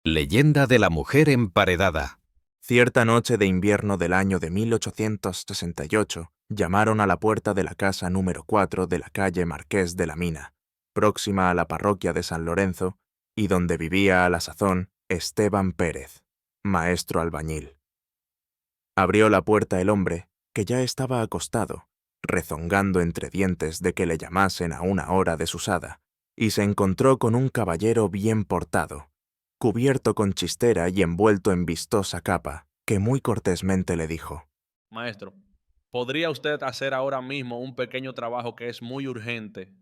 Leyenda de la mujer emparedada. Cierta noche de invierno del año de 1868, llamaron a la puerta de la casa número 4 de la calle Marqués de la Mina, próxima a la parroquia de San Lorenzo, y donde vivía a la sazón Esteban Pérez, maestro albañil. Abrió la puerta el hombre, que ya estaba acostado, rezongando entre dientes de que le llamasen a una hora desusada, y se encontró con un caballero bien portado, cubierto con chistera y envuelto en vistosa capa, que muy cortésmente le dijo: Maestro, ¿podría usted hacer ahora mismo un pequeño trabajo que es muy urgente?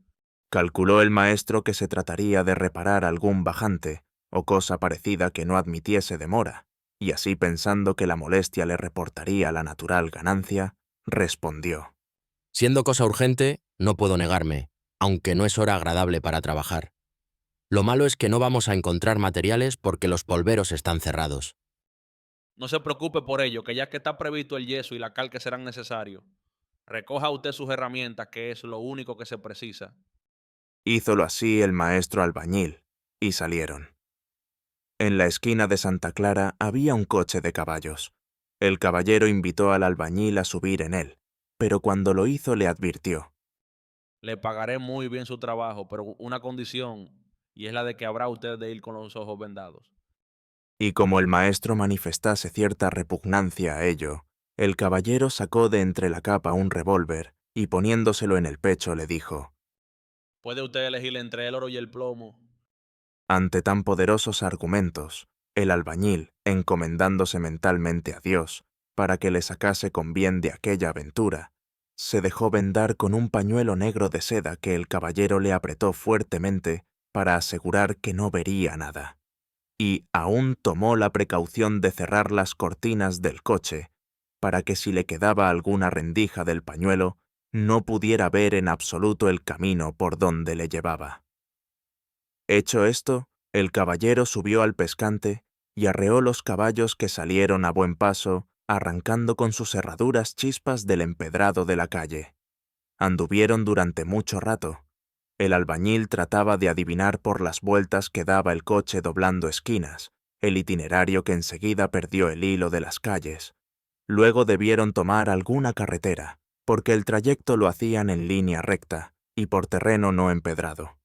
Calculó el maestro que se trataría de reparar algún bajante, o cosa parecida que no admitiese demora, y así pensando que la molestia le reportaría la natural ganancia, respondió: Siendo cosa urgente, no puedo negarme, aunque no es hora agradable para trabajar. Lo malo es que no vamos a encontrar materiales porque los polveros están cerrados. No se preocupe por ello, que ya que está previsto el yeso y la cal que serán necesarios, recoja usted sus herramientas, que es lo único que se precisa. Hízolo así el maestro albañil, y salieron. En la esquina de Santa Clara había un coche de caballos. El caballero invitó al albañil a subir en él, pero cuando lo hizo le advirtió: Le pagaré muy bien su trabajo, pero una condición, y es la de que habrá usted de ir con los ojos vendados. y como el maestro manifestase cierta repugnancia a ello, el caballero sacó de entre la capa un revólver y poniéndoselo en el pecho le dijo: Puede usted elegir entre el oro y el plomo. Ante tan poderosos argumentos, el albañil, encomendándose mentalmente a Dios, para que le sacase con bien de aquella aventura, se dejó vendar con un pañuelo negro de seda que el caballero le apretó fuertemente para asegurar que no vería nada, y aún tomó la precaución de cerrar las cortinas del coche, para que si le quedaba alguna rendija del pañuelo, no pudiera ver en absoluto el camino por donde le llevaba. Hecho esto, el caballero subió al pescante y arreó los caballos que salieron a buen paso, arrancando con sus herraduras chispas del empedrado de la calle. Anduvieron durante mucho rato. El albañil trataba de adivinar por las vueltas que daba el coche doblando esquinas, el itinerario que enseguida perdió el hilo de las calles. Luego debieron tomar alguna carretera, porque el trayecto lo hacían en línea recta y por terreno no empedrado.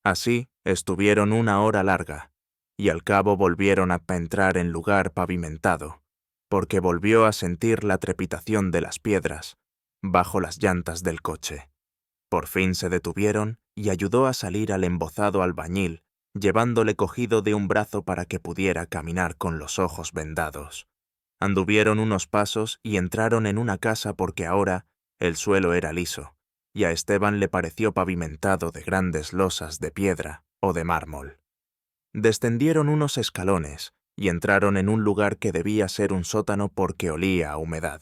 Así estuvieron una hora larga, y al cabo volvieron a entrar en lugar pavimentado, porque volvió a sentir la trepitación de las piedras bajo las llantas del coche. Por fin se detuvieron y ayudó a salir al embozado albañil, llevándole cogido de un brazo para que pudiera caminar con los ojos vendados. Anduvieron unos pasos y entraron en una casa porque ahora el suelo era liso, y a Esteban le pareció pavimentado de grandes losas de piedra o de mármol. Descendieron unos escalones y entraron en un lugar que debía ser un sótano porque olía a humedad.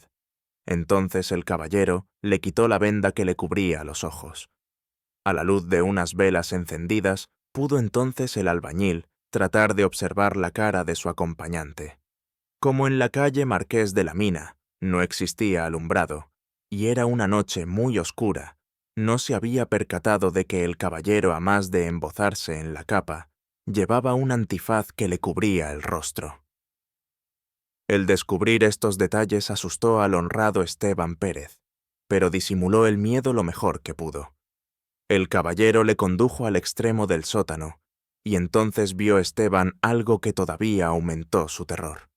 Entonces el caballero le quitó la venda que le cubría los ojos. A la luz de unas velas encendidas, pudo entonces el albañil tratar de observar la cara de su acompañante. Como en la calle Marqués de la Mina no existía alumbrado, y era una noche muy oscura, no se había percatado de que el caballero, a más de embozarse en la capa, llevaba un antifaz que le cubría el rostro. El descubrir estos detalles asustó al honrado Esteban Pérez, pero disimuló el miedo lo mejor que pudo. El caballero le condujo al extremo del sótano, y entonces vio Esteban algo que todavía aumentó su terror.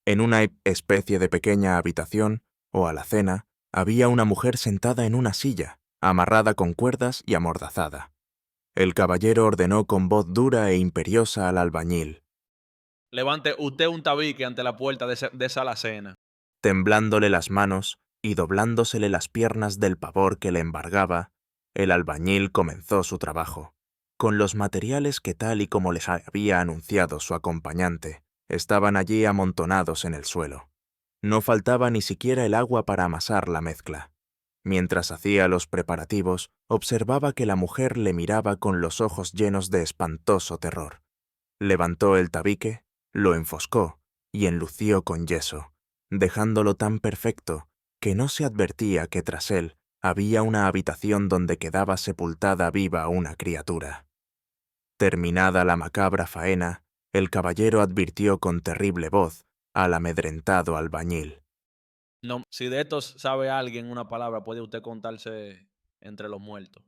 En una especie de pequeña habitación, o alacena, había una mujer sentada en una silla, amarrada con cuerdas y amordazada. El caballero ordenó con voz dura e imperiosa al albañil, Levante usted un tabique ante la puerta de esa alacena. temblándole las manos y doblándosele las piernas del pavor que le embargaba. El albañil comenzó su trabajo, con los materiales que tal y como les había anunciado su acompañante, estaban allí amontonados en el suelo. No faltaba ni siquiera el agua para amasar la mezcla. Mientras hacía los preparativos, observaba que la mujer le miraba con los ojos llenos de espantoso terror. Levantó el tabique, lo enfoscó y enlució con yeso, dejándolo tan perfecto que no se advertía que tras él había una habitación donde quedaba sepultada viva una criatura. Terminada la macabra faena, el caballero advirtió con terrible voz al amedrentado albañil. No, si de estos sabe alguien una palabra, puede usted contarse entre los muertos.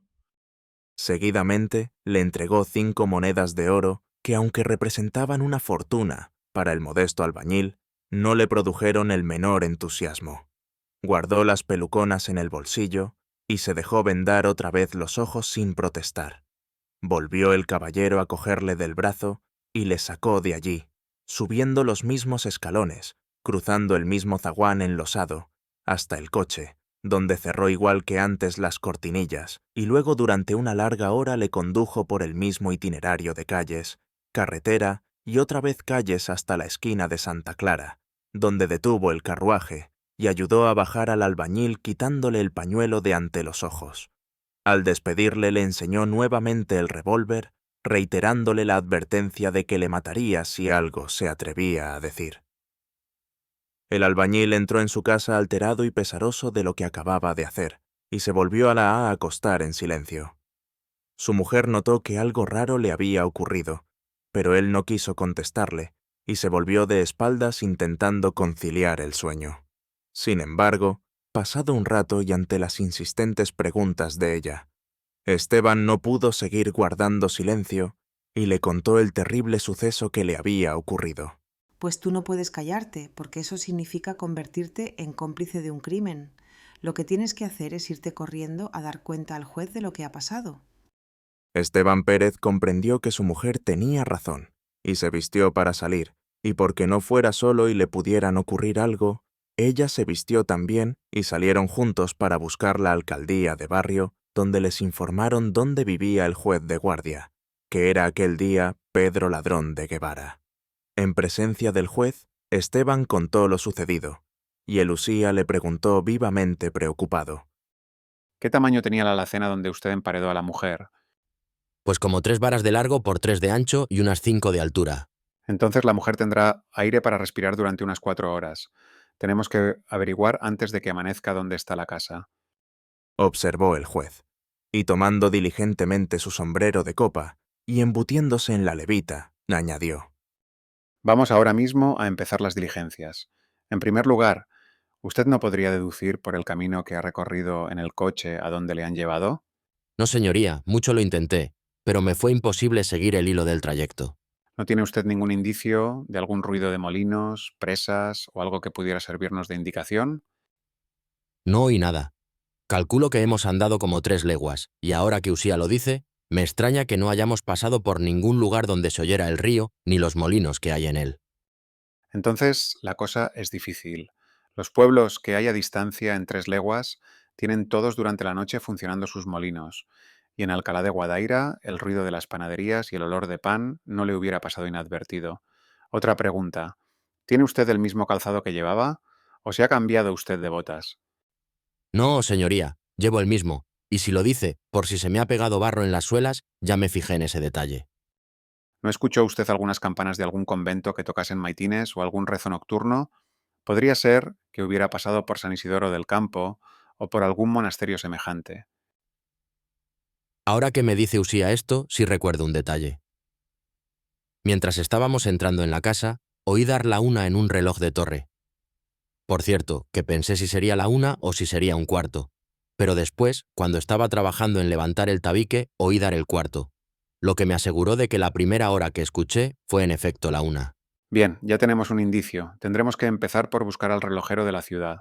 Seguidamente le entregó 5 monedas de oro que, aunque representaban una fortuna para el modesto albañil, no le produjeron el menor entusiasmo. Guardó las peluconas en el bolsillo y se dejó vendar otra vez los ojos sin protestar. Volvió el caballero a cogerle del brazo y le sacó de allí, subiendo los mismos escalones, cruzando el mismo zaguán enlosado, hasta el coche, donde cerró igual que antes las cortinillas, y luego durante una larga hora le condujo por el mismo itinerario de calles, carretera y otra vez calles hasta la esquina de Santa Clara, donde detuvo el carruaje y ayudó a bajar al albañil quitándole el pañuelo de ante los ojos. Al despedirle le enseñó nuevamente el revólver, reiterándole la advertencia de que le mataría si algo se atrevía a decir. El albañil entró en su casa alterado y pesaroso de lo que acababa de hacer, y se volvió a acostar en silencio. Su mujer notó que algo raro le había ocurrido, pero él no quiso contestarle, y se volvió de espaldas intentando conciliar el sueño. Sin embargo, pasado un rato y ante las insistentes preguntas de ella, Esteban no pudo seguir guardando silencio y le contó el terrible suceso que le había ocurrido. Pues tú no puedes callarte, porque eso significa convertirte en cómplice de un crimen. Lo que tienes que hacer es irte corriendo a dar cuenta al juez de lo que ha pasado. Esteban Pérez comprendió que su mujer tenía razón y se vistió para salir, y porque no fuera solo y le pudieran ocurrir algo, ella se vistió también y salieron juntos para buscar la alcaldía de barrio, donde les informaron dónde vivía el juez de guardia, que era aquel día Pedro Ladrón de Guevara. En presencia del juez, Esteban contó lo sucedido, y el Usía le preguntó vivamente preocupado. ¿Qué tamaño tenía la alacena donde usted emparedó a la mujer? Pues como 3 varas de largo por 3 de ancho y unas 5 de altura. Entonces la mujer tendrá aire para respirar durante unas 4 horas. Tenemos que averiguar antes de que amanezca dónde está la casa. Observó el juez, y tomando diligentemente su sombrero de copa y embutiéndose en la levita, añadió. Vamos ahora mismo a empezar las diligencias. En primer lugar, ¿usted no podría deducir por el camino que ha recorrido en el coche a dónde le han llevado? No, señoría, mucho lo intenté, pero me fue imposible seguir el hilo del trayecto. ¿No tiene usted ningún indicio de algún ruido de molinos, presas o algo que pudiera servirnos de indicación? No oí nada. Calculo que hemos andado como 3 leguas, y ahora que Usía lo dice, me extraña que no hayamos pasado por ningún lugar donde se oyera el río ni los molinos que hay en él. Entonces, la cosa es difícil. Los pueblos que hay a distancia en 3 leguas tienen todos durante la noche funcionando sus molinos, y en Alcalá de Guadaira el ruido de las panaderías y el olor de pan no le hubiera pasado inadvertido. Otra pregunta. ¿Tiene usted el mismo calzado que llevaba? ¿O se ha cambiado usted de botas? No, señoría, llevo el mismo, y si lo dice, por si se me ha pegado barro en las suelas, ya me fijé en ese detalle. ¿No escuchó usted algunas campanas de algún convento que tocasen maitines o algún rezo nocturno? Podría ser que hubiera pasado por San Isidoro del Campo o por algún monasterio semejante. Ahora que me dice Usía esto, sí recuerdo un detalle. Mientras estábamos entrando en la casa, oí dar la 1 en un reloj de torre. Por cierto, que pensé si sería la 1 o si sería un cuarto. Pero después, cuando estaba trabajando en levantar el tabique, oí dar el cuarto, lo que me aseguró de que la primera hora que escuché fue en efecto la 1. Bien, ya tenemos un indicio. Tendremos que empezar por buscar al relojero de la ciudad.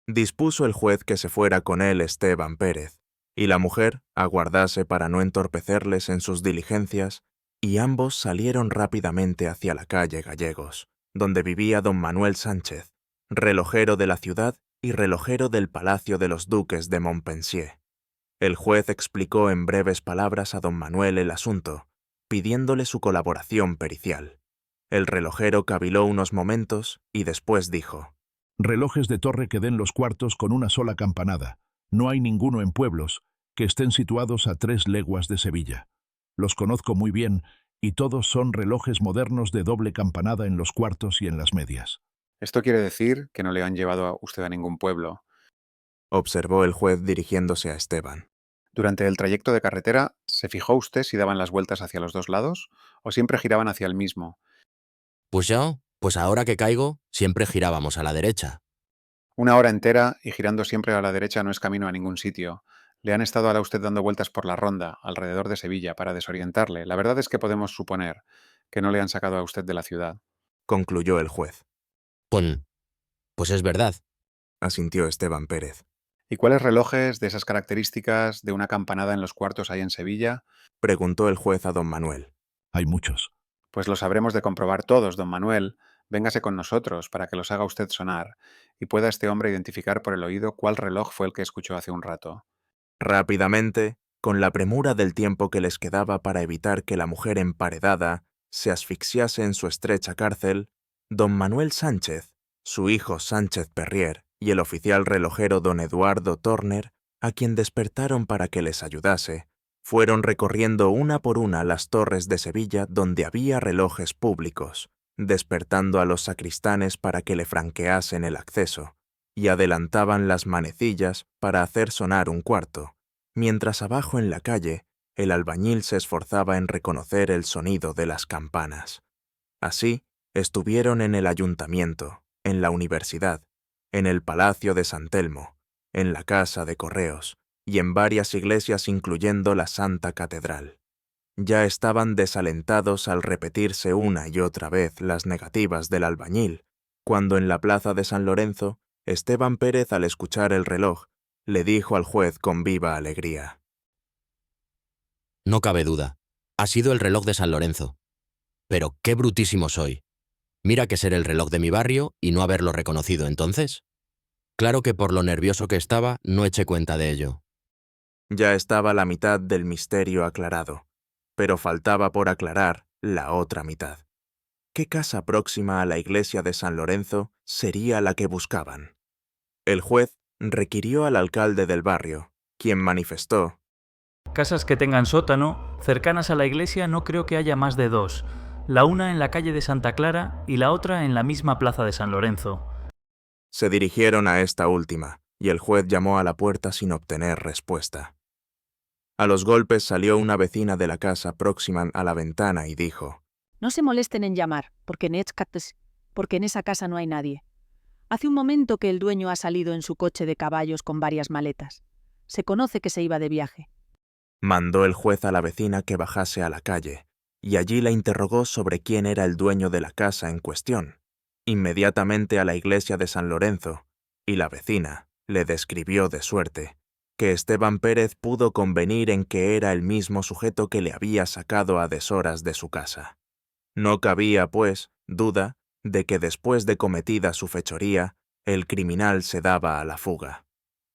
Dispuso el juez que se fuera con él Esteban Pérez, y la mujer aguardase para no entorpecerles en sus diligencias, y ambos salieron rápidamente hacia la calle Gallegos, donde vivía don Manuel Sánchez, relojero de la ciudad y relojero del Palacio de los Duques de Montpensier. El juez explicó en breves palabras a don Manuel el asunto, pidiéndole su colaboración pericial. El relojero caviló unos momentos y después dijo: Relojes de torre que den los cuartos con una sola campanada. No hay ninguno en pueblos que estén situados a 3 leguas de Sevilla. Los conozco muy bien y todos son relojes modernos de doble campanada en los cuartos y en las medias. Esto quiere decir que no le han llevado a usted a ningún pueblo. Observó el juez dirigiéndose a Esteban. Durante el trayecto de carretera, ¿se fijó usted si daban las vueltas hacia los dos lados o siempre giraban hacia el mismo? Pues ahora que caigo, siempre girábamos a la derecha. Una hora entera y girando siempre a la derecha no es camino a ningún sitio. Le han estado a usted dando vueltas por la ronda, alrededor de Sevilla, para desorientarle. La verdad es que podemos suponer que no le han sacado a usted de la ciudad. concluyó el juez. Pues es verdad. Asintió Esteban Pérez. ¿Y cuáles relojes de esas características de una campanada en los cuartos hay en Sevilla? Preguntó el juez a don Manuel. Hay muchos. Pues los habremos de comprobar todos, don Manuel. Véngase con nosotros para que los haga usted sonar y pueda este hombre identificar por el oído cuál reloj fue el que escuchó hace un rato. Rápidamente, con la premura del tiempo que les quedaba para evitar que la mujer emparedada se asfixiase en su estrecha cárcel, don Manuel Sánchez, su hijo Sánchez Perrier y el oficial relojero don Eduardo Torner, a quien despertaron para que les ayudase, fueron recorriendo una por una las torres de Sevilla donde había relojes públicos, despertando a los sacristanes para que le franqueasen el acceso, y adelantaban las manecillas para hacer sonar un cuarto, mientras abajo en la calle el albañil se esforzaba en reconocer el sonido de las campanas. Así, estuvieron en el ayuntamiento, en la universidad, en el Palacio de San Telmo, en la Casa de Correos y en varias iglesias incluyendo la Santa Catedral. Ya estaban desalentados al repetirse una y otra vez las negativas del albañil, cuando en la plaza de San Lorenzo, Esteban Pérez, al escuchar el reloj, le dijo al juez con viva alegría. No cabe duda. Ha sido el reloj de San Lorenzo. Pero qué brutísimo soy. Mira que ser el reloj de mi barrio y no haberlo reconocido entonces. Claro que por lo nervioso que estaba, no eché cuenta de ello. Ya estaba la mitad del misterio aclarado, pero faltaba por aclarar la otra mitad. ¿Qué casa próxima a la iglesia de San Lorenzo sería la que buscaban? El juez requirió al alcalde del barrio, quien manifestó: Casas que tengan sótano, cercanas a la iglesia no creo que haya más de 2, la una en la calle de Santa Clara y la otra en la misma plaza de San Lorenzo. Se dirigieron a esta última, y el juez llamó a la puerta sin obtener respuesta. A los golpes salió una vecina de la casa próxima a la ventana y dijo: No se molesten en llamar, porque en esa casa no hay nadie. Hace un momento que el dueño ha salido en su coche de caballos con varias maletas. Se conoce que se iba de viaje. Mandó el juez a la vecina que bajase a la calle, y allí la interrogó sobre quién era el dueño de la casa en cuestión, inmediatamente a la iglesia de San Lorenzo, y la vecina le describió de suerte que Esteban Pérez pudo convenir en que era el mismo sujeto que le había sacado a deshoras de su casa. No cabía, pues, duda de que después de cometida su fechoría, el criminal se daba a la fuga.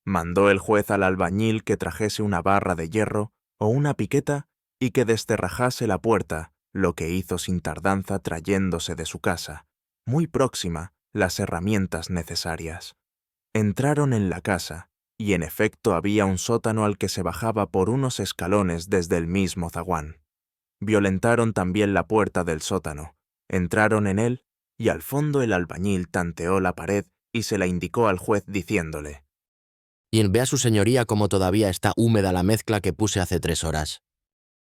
Mandó el juez al albañil que trajese una barra de hierro o una piqueta y que descerrajase la puerta, lo que hizo sin tardanza trayéndose de su casa, muy próxima, las herramientas necesarias. Entraron en la casa, y en efecto había un sótano al que se bajaba por unos escalones desde el mismo zaguán. Violentaron también la puerta del sótano, entraron en él, y al fondo el albañil tanteó la pared y se la indicó al juez diciéndole: Y vea su señoría cómo todavía está húmeda la mezcla que puse hace 3 horas.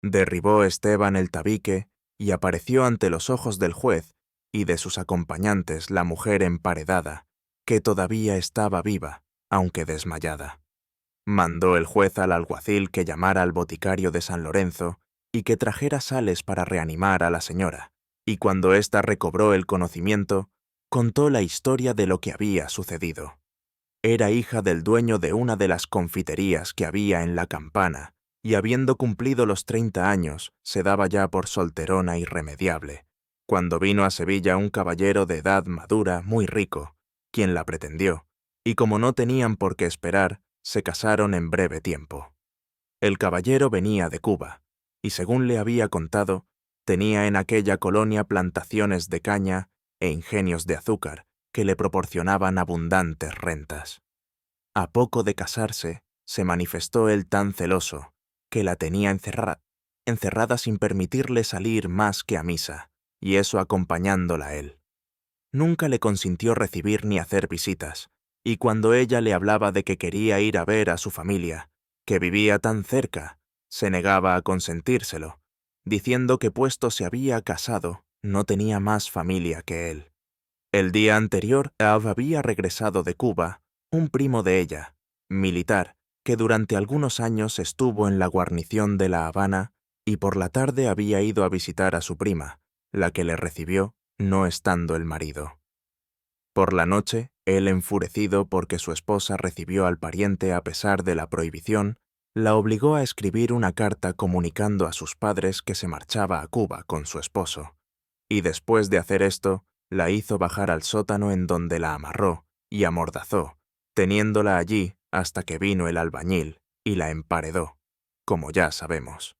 Derribó Esteban el tabique y apareció ante los ojos del juez y de sus acompañantes la mujer emparedada, que todavía estaba viva, aunque desmayada. Mandó el juez al alguacil que llamara al boticario de San Lorenzo y que trajera sales para reanimar a la señora, y cuando ésta recobró el conocimiento, contó la historia de lo que había sucedido. Era hija del dueño de una de las confiterías que había en La Campana, y habiendo cumplido los 30 años, se daba ya por solterona irremediable, cuando vino a Sevilla un caballero de edad madura muy rico, quien la pretendió, y como no tenían por qué esperar, se casaron en breve tiempo. El caballero venía de Cuba, y según le había contado, tenía en aquella colonia plantaciones de caña e ingenios de azúcar que le proporcionaban abundantes rentas. A poco de casarse, se manifestó él tan celoso que la tenía encerrada sin permitirle salir más que a misa, y eso acompañándola él. Nunca le consintió recibir ni hacer visitas, y cuando ella le hablaba de que quería ir a ver a su familia, que vivía tan cerca, se negaba a consentírselo, diciendo que puesto se había casado, no tenía más familia que él. El día anterior había regresado de Cuba un primo de ella, militar, que durante algunos años estuvo en la guarnición de La Habana y por la tarde había ido a visitar a su prima, la que le recibió, no estando el marido. Por la noche, él, enfurecido porque su esposa recibió al pariente a pesar de la prohibición, la obligó a escribir una carta comunicando a sus padres que se marchaba a Cuba con su esposo, y después de hacer esto, la hizo bajar al sótano en donde la amarró y amordazó, teniéndola allí hasta que vino el albañil y la emparedó, como ya sabemos.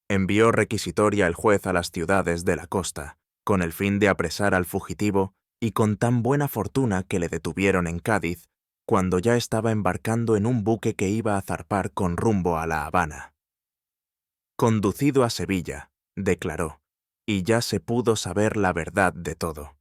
Envió requisitoria el juez a las ciudades de la costa, con el fin de apresar al fugitivo, y con tan buena fortuna que le detuvieron en Cádiz, cuando ya estaba embarcando en un buque que iba a zarpar con rumbo a La Habana. Conducido a Sevilla, declaró, y ya se pudo saber la verdad de todo.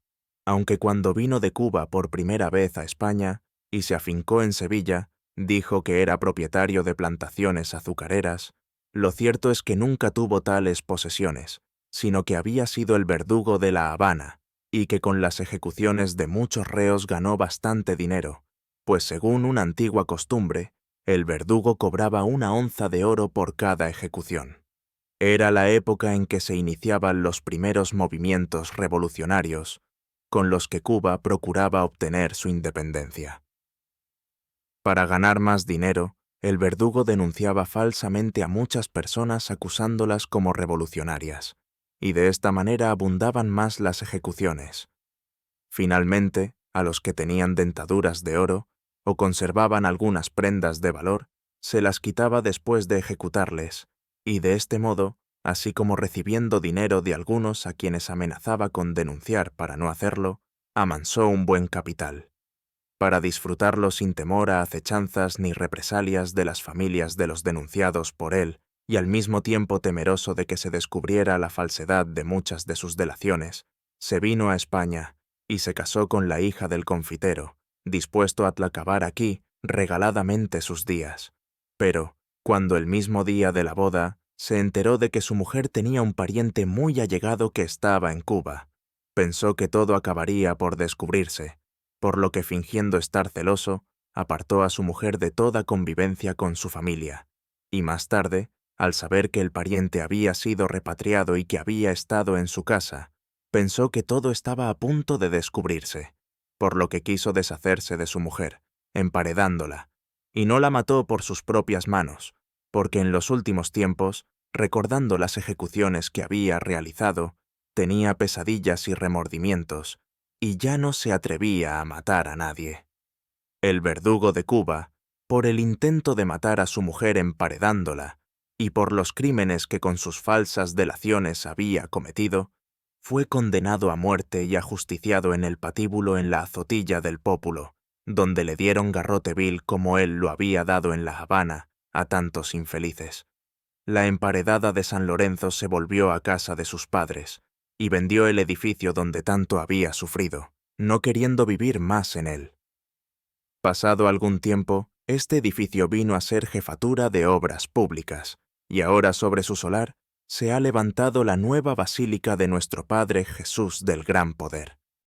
Aunque cuando vino de Cuba por primera vez a España y se afincó en Sevilla, dijo que era propietario de plantaciones azucareras, lo cierto es que nunca tuvo tales posesiones, sino que había sido el verdugo de La Habana, y que con las ejecuciones de muchos reos ganó bastante dinero, pues según una antigua costumbre, el verdugo cobraba 1 onza de oro por cada ejecución. Era la época en que se iniciaban los primeros movimientos revolucionarios, con los que Cuba procuraba obtener su independencia. Para ganar más dinero, el verdugo denunciaba falsamente a muchas personas acusándolas como revolucionarias, y de esta manera abundaban más las ejecuciones. Finalmente, a los que tenían dentaduras de oro o conservaban algunas prendas de valor, se las quitaba después de ejecutarles, y de este modo, así como recibiendo dinero de algunos a quienes amenazaba con denunciar para no hacerlo, amansó un buen capital, para disfrutarlo sin temor a acechanzas ni represalias de las familias de los denunciados por él, y al mismo tiempo temeroso de que se descubriera la falsedad de muchas de sus delaciones, se vino a España y se casó con la hija del confitero, dispuesto a acabar aquí regaladamente sus días. Pero, cuando el mismo día de la boda, se enteró de que su mujer tenía un pariente muy allegado que estaba en Cuba, pensó que todo acabaría por descubrirse, por lo que, fingiendo estar celoso, apartó a su mujer de toda convivencia con su familia, y más tarde, al saber que el pariente había sido repatriado y que había estado en su casa, pensó que todo estaba a punto de descubrirse, por lo que quiso deshacerse de su mujer, emparedándola, y no la mató por sus propias manos, porque en los últimos tiempos, recordando las ejecuciones que había realizado, tenía pesadillas y remordimientos, y ya no se atrevía a matar a nadie. El verdugo de Cuba, por el intento de matar a su mujer emparedándola, y por los crímenes que con sus falsas delaciones había cometido, fue condenado a muerte y ajusticiado en el patíbulo en la azotilla del Pópulo, donde le dieron garrote vil como él lo había dado en La Habana a tantos infelices. La emparedada de San Lorenzo se volvió a casa de sus padres, y vendió el edificio donde tanto había sufrido, no queriendo vivir más en él. Pasado algún tiempo, este edificio vino a ser jefatura de obras públicas, y ahora sobre su solar se ha levantado la nueva basílica de nuestro Padre Jesús del Gran Poder.